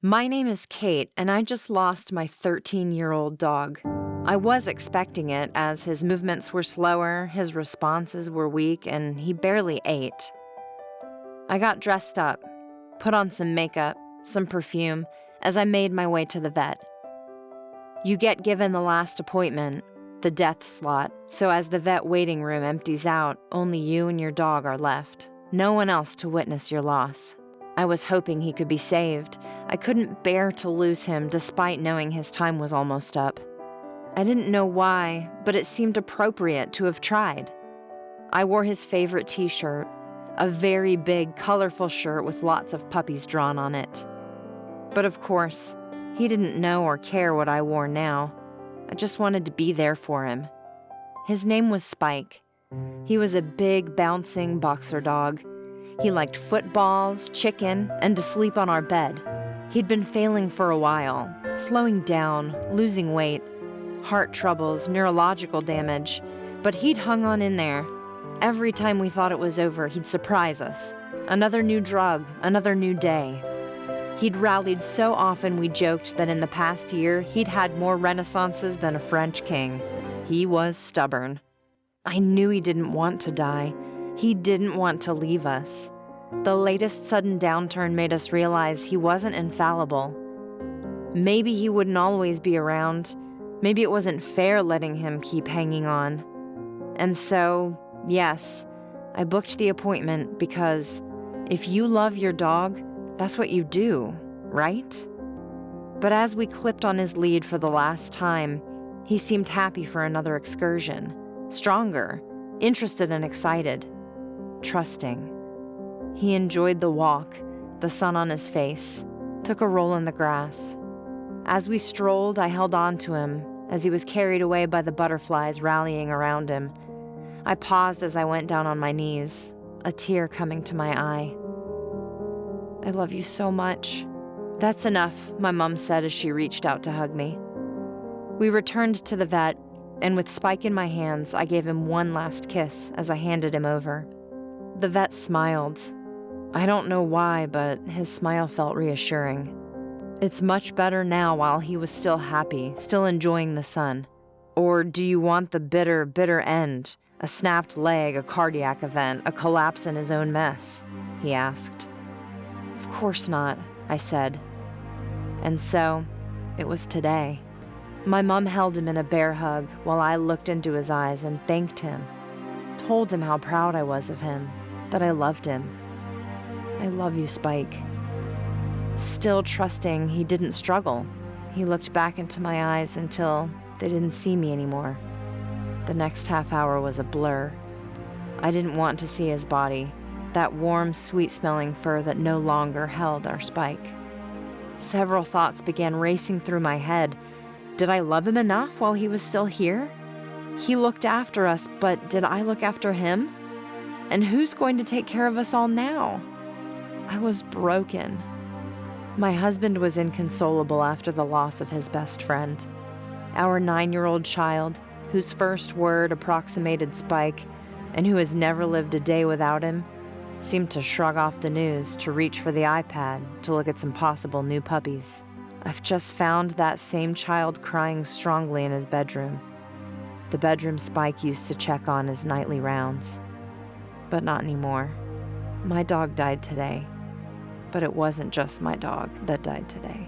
My name is Kate, and I just lost my 13-year-old dog. I was expecting it, as his movements were slower, his responses were weak, and he barely ate. I got dressed up, put on some makeup, some perfume, as I made my way to the vet. You get given the last appointment, the death slot, so as the vet waiting room empties out, only you and your dog are left. No one else to witness your loss. I was hoping he could be saved. I couldn't bear to lose him despite knowing his time was almost up. I didn't know why, but it seemed appropriate to have tried. I wore his favorite t-shirt, a very big, colorful shirt with lots of puppies drawn on it. But of course, he didn't know or care what I wore now. I just wanted to be there for him. His name was Spike. He was a big, bouncing boxer dog. He liked footballs, chicken, and to sleep on our bed. He'd been failing for a while, slowing down, losing weight, heart troubles, neurological damage, but he'd hung on in there. Every time we thought it was over, he'd surprise us. Another new drug, another new day. He'd rallied so often we joked that in the past year, he'd had more renaissances than a French king. He was stubborn. I knew he didn't want to die. He didn't want to leave us. The latest sudden downturn made us realize he wasn't infallible. Maybe he wouldn't always be around. Maybe it wasn't fair letting him keep hanging on. And so, yes, I booked the appointment because if you love your dog, that's what you do, right? But as we clipped on his lead for the last time, he seemed happy for another excursion, stronger, interested and excited. Trusting. He enjoyed the walk, the sun on his face, took a roll in the grass. As we strolled, I held on to him as he was carried away by the butterflies rallying around him. I paused as I went down on my knees, a tear coming to my eye. I love you so much. That's enough, my mom said as she reached out to hug me. We returned to the vet, and with Spike in my hands, I gave him one last kiss as I handed him over. The vet smiled. I don't know why, but his smile felt reassuring. It's much better now while he was still happy, still enjoying the sun. Or do you want the bitter, bitter end? A snapped leg, a cardiac event, a collapse in his own mess? He asked. Of course not, I said. And so, it was today. My mom held him in a bear hug while I looked into his eyes and thanked him, told him how proud I was of him, that I loved him. I love you, Spike. Still trusting he didn't struggle, he looked back into my eyes until they didn't see me anymore. The next half hour was a blur. I didn't want to see his body, that warm, sweet-smelling fur that no longer held our Spike. Several thoughts began racing through my head. Did I love him enough while he was still here? He looked after us, but did I look after him? And who's going to take care of us all now? I was broken. My husband was inconsolable after the loss of his best friend. Our 9-year-old child, whose first word approximated Spike, and who has never lived a day without him, seemed to shrug off the news to reach for the iPad to look at some possible new puppies. I've just found that same child crying strongly in his bedroom. The bedroom Spike used to check on his nightly rounds. But not anymore. My dog died today. But it wasn't just my dog that died today.